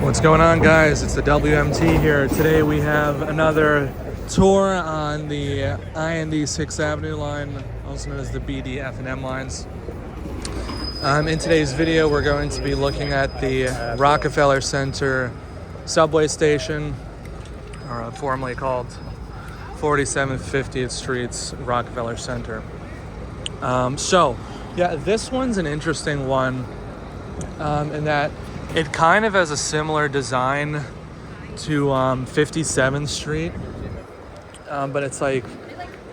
What's going on, guys? It's the WMT here. Today we have another tour on the I&D 6th Avenue line, also known as the BD F&M lines. In today's video, we're going to be looking at the Rockefeller Center subway station, or formerly called 47th 50th Street's Rockefeller Center. This one's an interesting one in that it kind of has a similar design to 57th Street, but it's like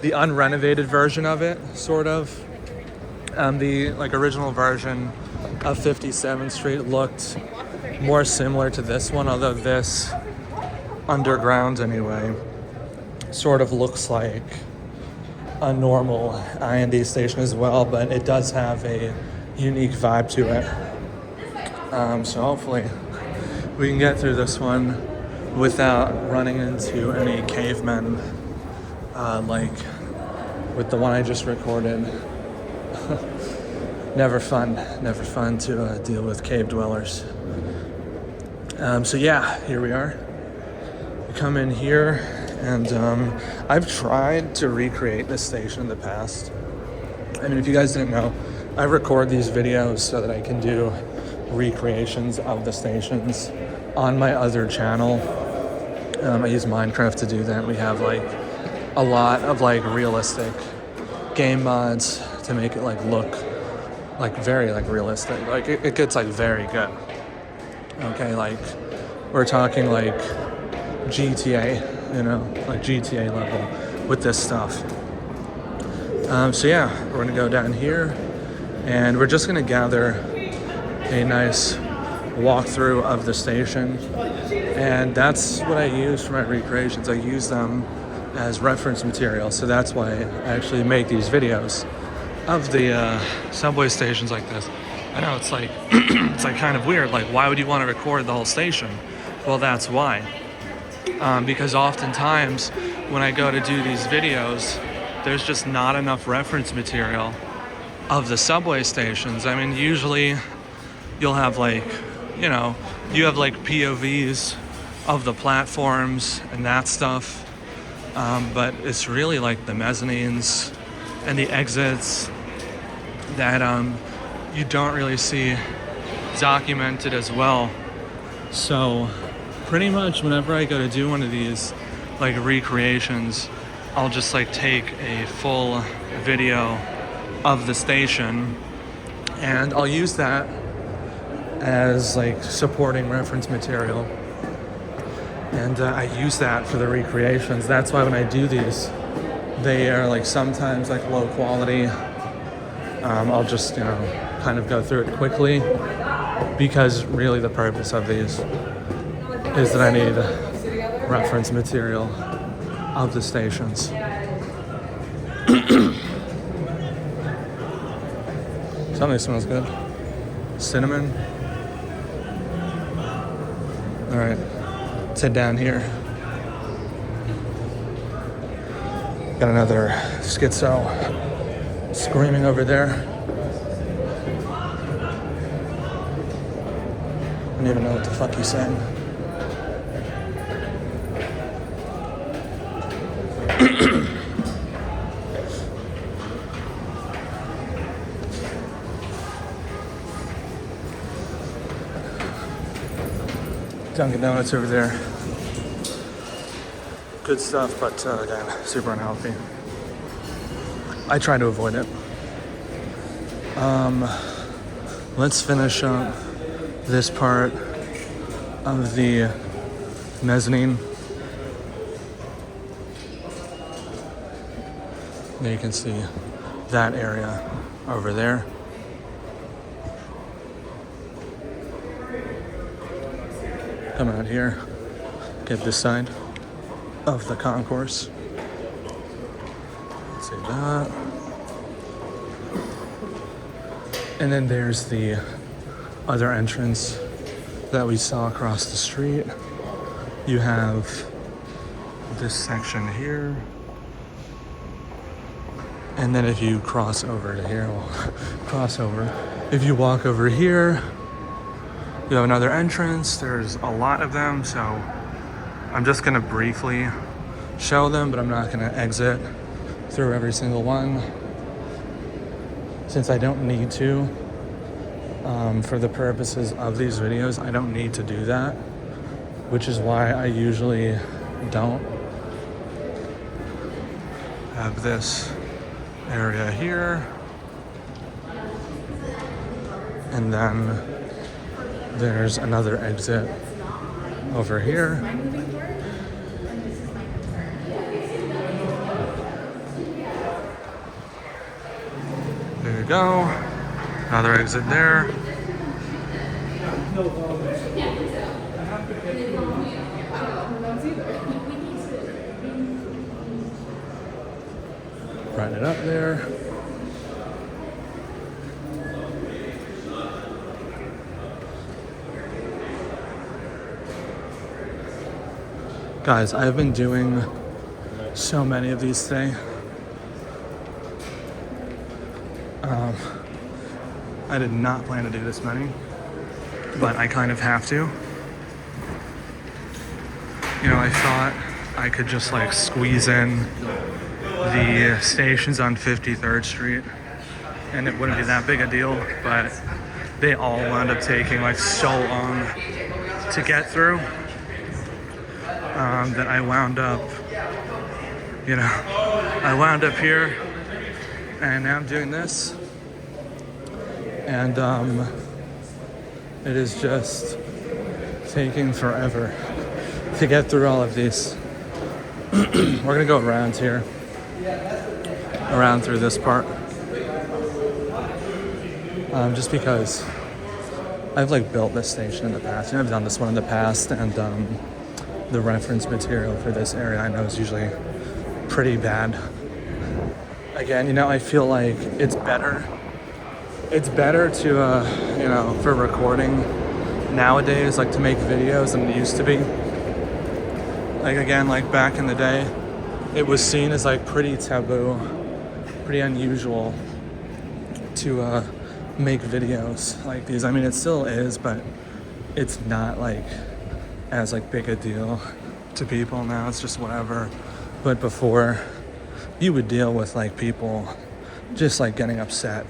the unrenovated version of it, sort of. The original version of 57th Street looked more similar to this one, although this underground anyway sort of looks like a normal I&D station as well, but it does have a unique vibe to it. So hopefully we can get through this one without running into any cavemen like with the one I just recorded. Never fun to deal with cave dwellers. Here we are. We come in here, and I've tried to recreate this station in the past. I mean, if you guys didn't know, I record these videos so that I can do recreations of the stations on my other channel. I use Minecraft to do that. We have a lot of realistic game mods to make it look very realistic. It gets very good. Okay, we're talking GTA, GTA level with this stuff. We're gonna go down here, and we're just gonna gather a nice walkthrough of the station, and that's what I use for my recreations. I use them as reference material, so that's why I actually make these videos of the subway stations like this. I know it's it's kind of weird. Why would you want to record the whole station? Well, that's why. Because oftentimes when I go to do these videos, there's just not enough reference material of the subway stations. I mean, usually you'll have POVs of the platforms and that stuff, but it's really the mezzanines and the exits that you don't really see documented as well. So pretty much whenever I go to do one of these recreations, I'll just take a full video of the station, and I'll use that as supporting reference material, and I use that for the recreations. That's why when I do these, they are sometimes low quality. I'll just kind of go through it quickly, because really the purpose of these is that I need reference material of the stations. Something smells good. Cinnamon. All right, let's head down here. Got another schizo screaming over there. I don't even know what the fuck he's saying. Dunkin' Donuts over there. Good stuff, but again, super unhealthy. I try to avoid it. Let's finish up this part of the mezzanine. There you can see that area over there. Come out here, get this side of the concourse. Let's see that. And then there's the other entrance that we saw across the street. You have this section here. And then if you cross over to here, if you walk over here, You have another entrance. There's a lot of them, so I'm just gonna briefly show them, but I'm not gonna exit through every single one since I don't need to. For the purposes of these videos, I don't need to do that, which is why I usually don't have this area here. And then there's another exit over here. There you go. Another exit there. Right it up there. Guys, I've been doing so many of these today. I did not plan to do this many, but I kind of have to. You know, I thought I could just like squeeze in the stations on 53rd Street and it wouldn't be that big a deal, but they all wound up taking like so long to get through that I wound up here, and now I'm doing this, and it is just taking forever to get through all of these. We're gonna go around here, around through this part, just because I've like built this station in the past. I've done this one in the past, and the reference material for this area I know is usually pretty bad. Again, I feel like it's better to, for recording nowadays, like to make videos than it used to be. Like again, like back in the day, it was seen as like pretty taboo, pretty unusual to make videos like these. I mean, it still is, but it's not like as like big a deal to people now. It's just whatever. But before, you would deal with like people just like getting upset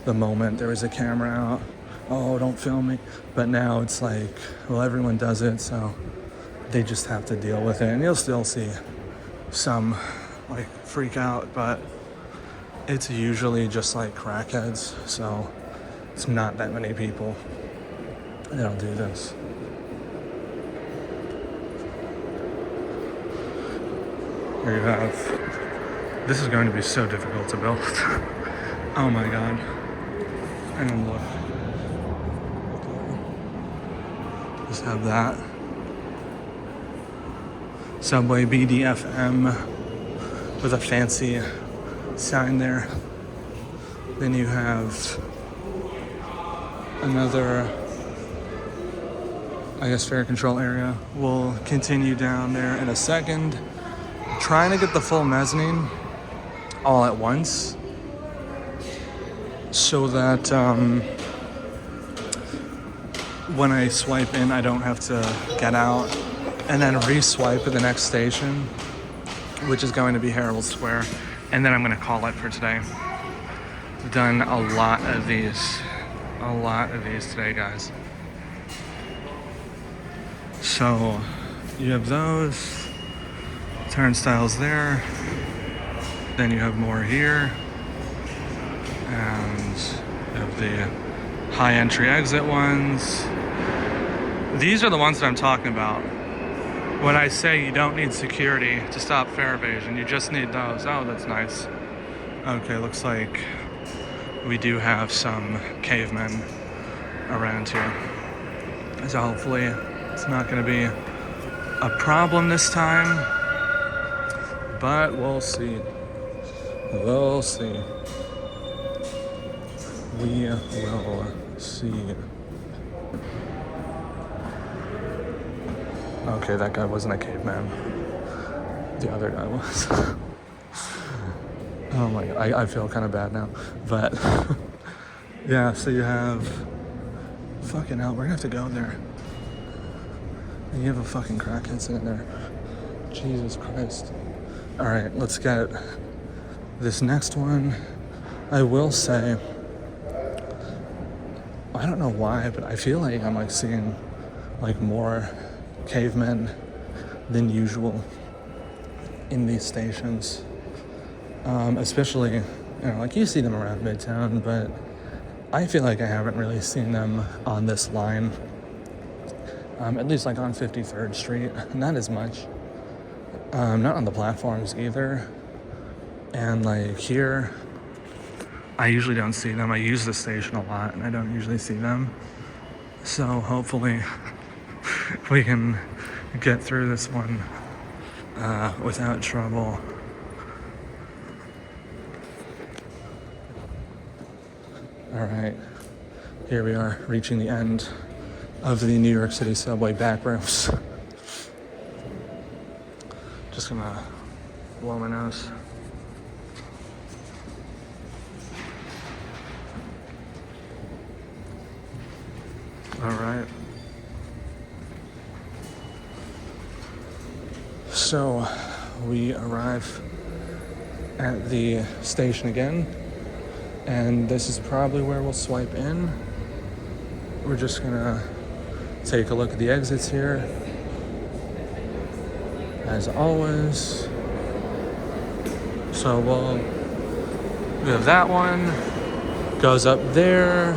the moment there was a camera out. Oh, don't film me. But now it's like, well, everyone does it, so they just have to deal with it. And you'll still see some like freak out, but it's usually just like crackheads, so it's not that many people that'll do this. Here you have, this is going to be so difficult to build. Oh my god. And look. Just have that. Subway BDFM with a fancy sign there. Then you have another, I guess, fare control area. We'll continue down there in a second. Trying to get the full mezzanine all at once so that when I swipe in, I don't have to get out and then re-swipe at the next station, which is going to be Herald Square, and then I'm going to call it for today. I've done a lot of these today, guys. So you have those turnstiles there, then you have more here, and you have the high entry exit ones. These are the ones that I'm talking about when I say you don't need security to stop fare evasion. You just need those. Oh, that's nice. Okay, looks like we do have some cavemen around here, so hopefully it's not going to be a problem this time. But we'll see. We'll see. We will see. Okay, that guy wasn't a caveman. The other guy was. Oh my god, I feel kind of bad now. But yeah, so you have Fucking hell, we're gonna have to go there. And you have a fucking crackhead sitting there. Jesus Christ. Alright, let's get this next one. I will say, I don't know why, but I feel like I'm like seeing like more cavemen than usual in these stations. Especially, you know, like you see them around Midtown, but I feel like I haven't really seen them on this line. At least like on 53rd Street, not as much. Not on the platforms either. And like here, I usually don't see them. I use the station a lot and I don't usually see them. So hopefully we can get through this one without trouble. All right, here we are reaching the end of the New York City subway backrooms. Just gonna blow my nose. All right. So we arrive at the station again, and this is probably where we'll swipe in. We're just gonna take a look at the exits here. As always. So we have that one, goes up there.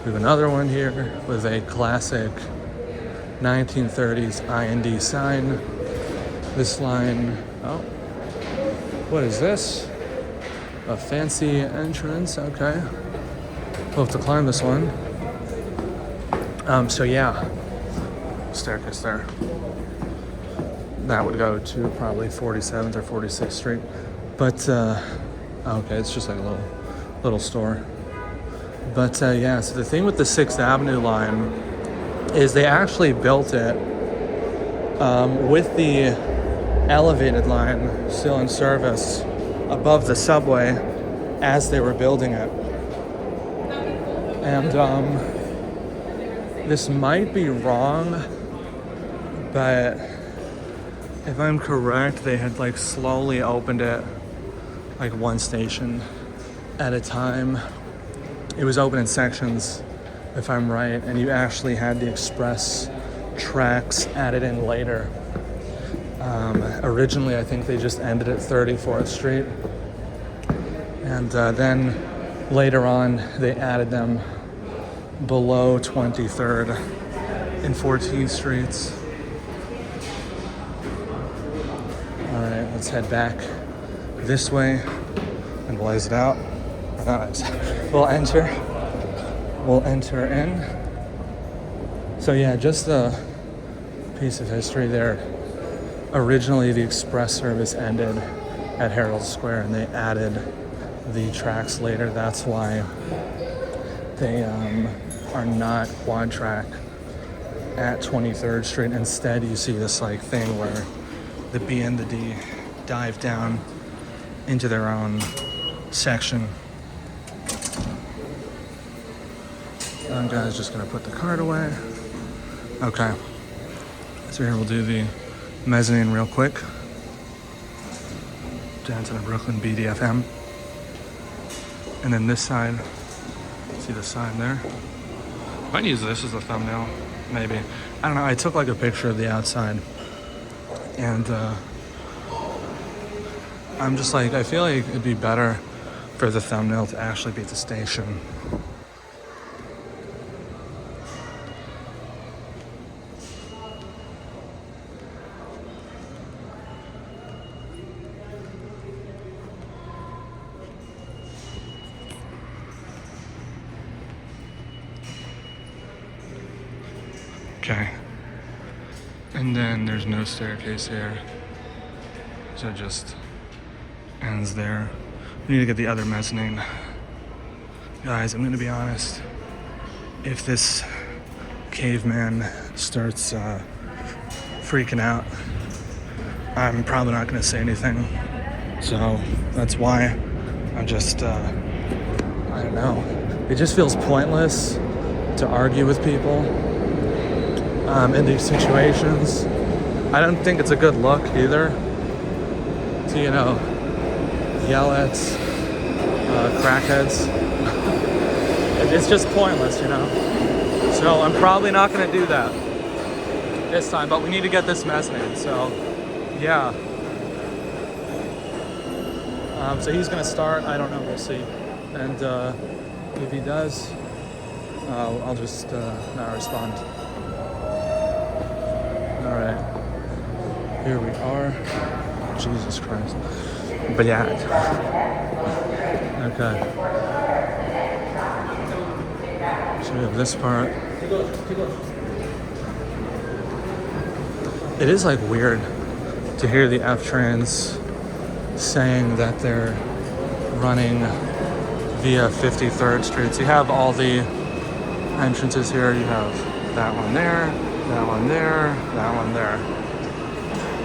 We have another one here with a classic 1930s IND sign. This line, oh, what is this? A fancy entrance, okay. We'll have to climb this one. So yeah, staircase there. That would go to probably 47th or 46th Street. But, okay, it's just like a little store. But yeah, so the thing with the 6th Avenue line is they actually built it with the elevated line still in service above the subway as they were building it. And this might be wrong, but if I'm correct, they had like slowly opened it like one station at a time. It was open in sections, if I'm right, and you actually had the express tracks added in later. Originally, I think they just ended at 34th Street. And then later on, they added them below 23rd and 14th Streets. All right, let's head back this way and blaze it out. We'll enter in. So yeah, just a piece of history there. Originally, the express service ended at Herald Square, and they added the tracks later. That's why they are not quad track at 23rd Street. Instead, you see this like thing where the B and the D dive down into their own section. That guy's just gonna put the card away. Okay, so here we'll do the mezzanine real quick. Down to the Brooklyn BDFM. And then this side, see the sign there? I might use this as a thumbnail, maybe. I don't know, I took like a picture of the outside. And I'm just like, I feel like it'd be better for the thumbnail to actually be at the station. Okay. And then there's no staircase here. So it just ends there. We need to get the other mezzanine. Guys, I'm gonna be honest. If this caveman starts freaking out, I'm probably not gonna say anything. So that's why I don't know. It just feels pointless to argue with people in these situations. I don't think it's a good look either to, yell at crackheads. It's just pointless, So I'm probably not going to do that this time, but we need to get this mezzanine, so yeah. So he's going to start. I don't know. We'll see. And if he does, I'll just not respond. All right. Here we are. Jesus Christ. But yeah. Okay. So we have this part. It is like weird to hear the F trains saying that they're running via 53rd Street. So you have all the entrances here. You have that one there, that one there, that one there.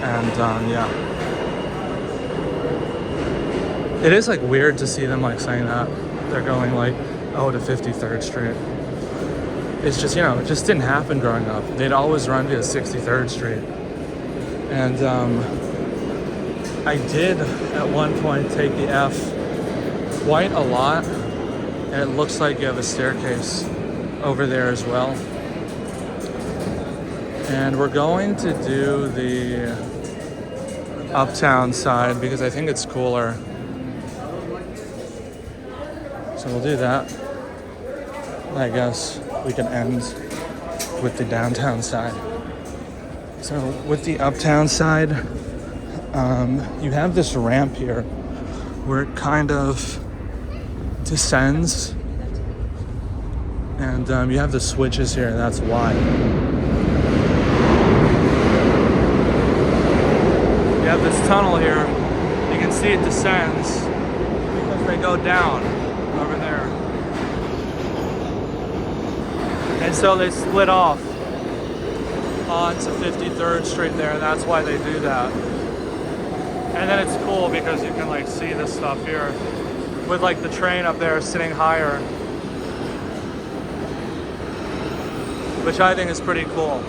And yeah. It is like weird to see them like saying that. They're going like, to 53rd Street. It's just, it just didn't happen growing up. They'd always run via 63rd Street. And I did at one point take the F quite a lot. And it looks like you have a staircase over there as well. And we're going to do the uptown side because I think it's cooler. So we'll do that. I guess we can end with the downtown side. So with the uptown side, you have this ramp here where it kind of descends. And you have the switches here, that's why. You have this tunnel here. You can see it descends because they go down over there. And so they split off onto 53rd Street there, and that's why they do that. And then it's cool because you can like see this stuff here with like the train up there sitting higher, which I think is pretty cool.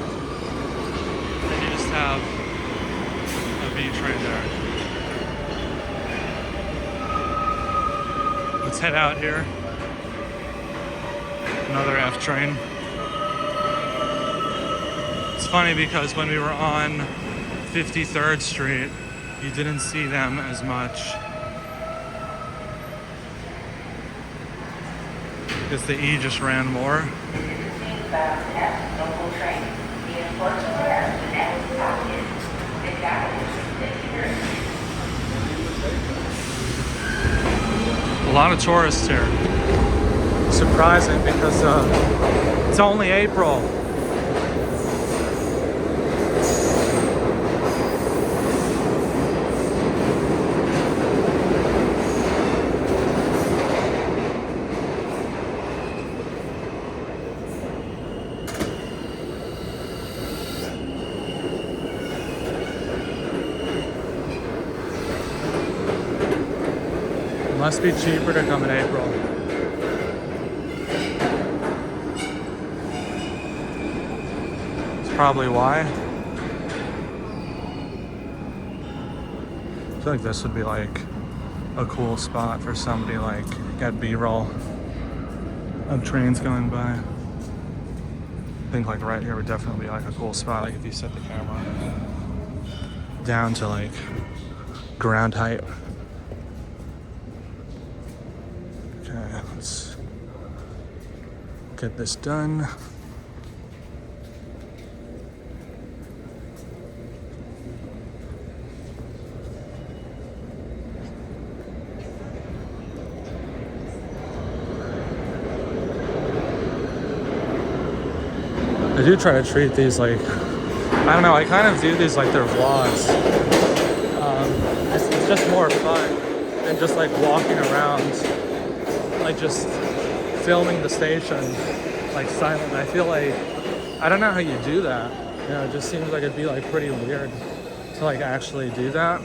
And you just have a V train there. Let's head out here. Another F train. It's funny because when we were on 53rd Street, you didn't see them as much because the E just ran more. A lot of tourists here. Surprising because it's only April. It must be cheaper to come in April. Probably why. I feel like this would be like a cool spot for somebody like get B-roll of trains going by. I think like right here would definitely be like a cool spot, like if you set the camera down to like ground height. Okay, let's get this done. I do try to treat these like, I don't know, I kind of view these like they're vlogs. It's just more fun than just like walking around, like just filming the station, like silent. I feel like, I don't know how you do that. It just seems like it'd be like pretty weird to like actually do that.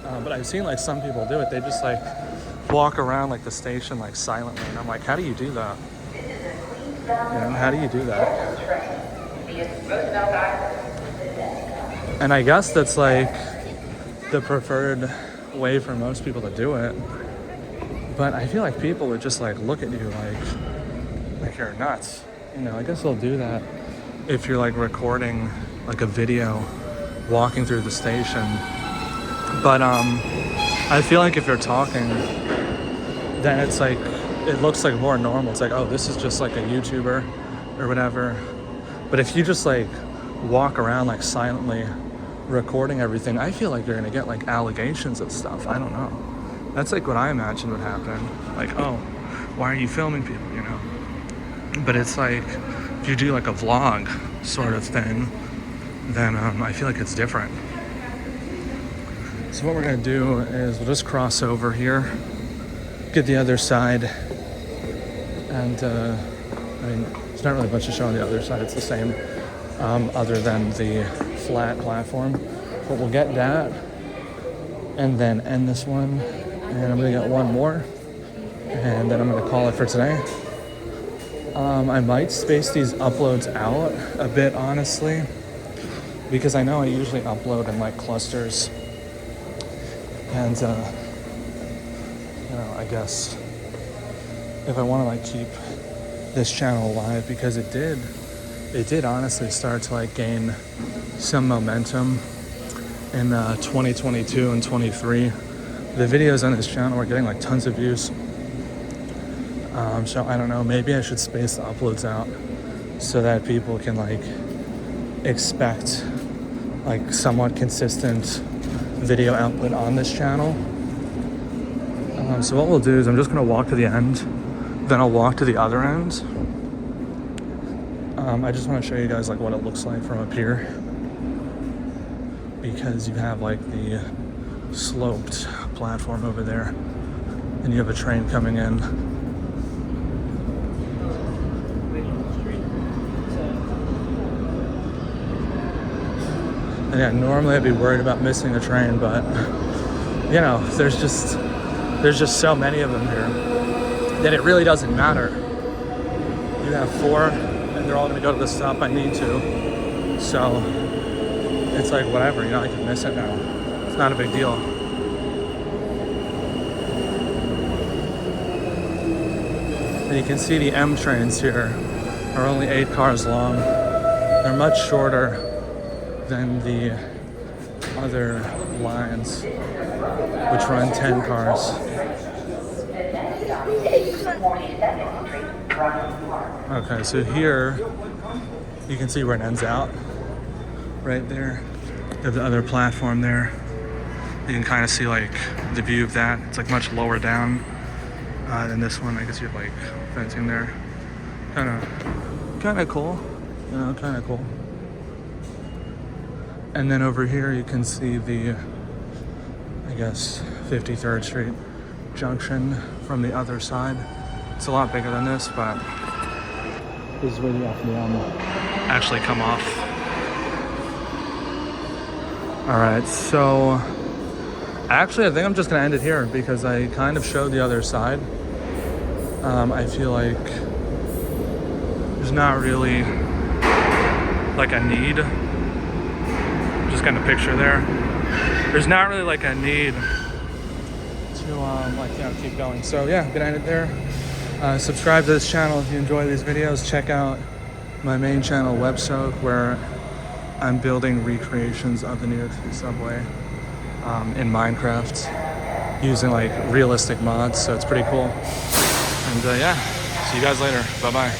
But I've seen like some people do it. They just like walk around like the station like silently, and I'm like, how do you do that? How do you do that? And I guess that's like the preferred way for most people to do it. But I feel like people would just like look at you like you're nuts. I guess they'll do that if you're like recording like a video walking through the station. But I feel like if you're talking, then it's like, it looks like more normal. It's like, oh, this is just like a YouTuber or whatever. But if you just like walk around like silently recording everything, I feel like you're gonna get like allegations of stuff. I don't know. That's like what I imagine would happen. Like, oh, why are you filming people, But it's like, if you do like a vlog sort of thing, then I feel like it's different. So what we're gonna do is we'll just cross over here, get the other side, and there's not really much to show on the other side. It's the same, other than the flat platform. But we'll get that, and then end this one, and I'm gonna get one more, and then I'm gonna call it for today. I might space these uploads out a bit, honestly, because I know I usually upload in like clusters. And, I guess if I want to like keep this channel alive, because it did honestly start to like gain some momentum in 2022 and 23. The videos on this channel are getting like tons of views. So I don't know, maybe I should space the uploads out so that people can like expect like somewhat consistent video output on this channel. So what we'll do is I'm just gonna walk to the end, then I'll walk to the other end. I just want to show you guys like what it looks like from up here, because you have like the sloped platform over there, and you have a train coming in. And yeah, normally I'd be worried about missing a train, but there's just so many of them here that it really doesn't matter. You have 4, and they're all gonna go to the stop I need to. So it's like whatever, I can miss it now. It's not a big deal. And you can see the M trains here are only 8 cars long. They're much shorter than the other lines, which run 10 cars. Okay, so here you can see where it ends out. Right there. You have the other platform there. You can kind of see like the view of that. It's like much lower down than this one. I guess you have like fencing there. Kind of cool. Kind of cool. And then over here you can see the, I guess, 53rd Street junction from the other side. It's a lot bigger than this, but this is where the FDM actually come off. All right, so actually I think I'm just gonna end it here because I kind of showed the other side. I feel like there's not really like a need. Just kind of picture there. There's not really like a need to keep going. So yeah, gonna end it there. Subscribe to this channel if you enjoy these videos. Check out my main channel, WebSoak, where I'm building recreations of the New York City subway in Minecraft using like realistic mods. So it's pretty cool. And yeah, see you guys later. Bye-bye.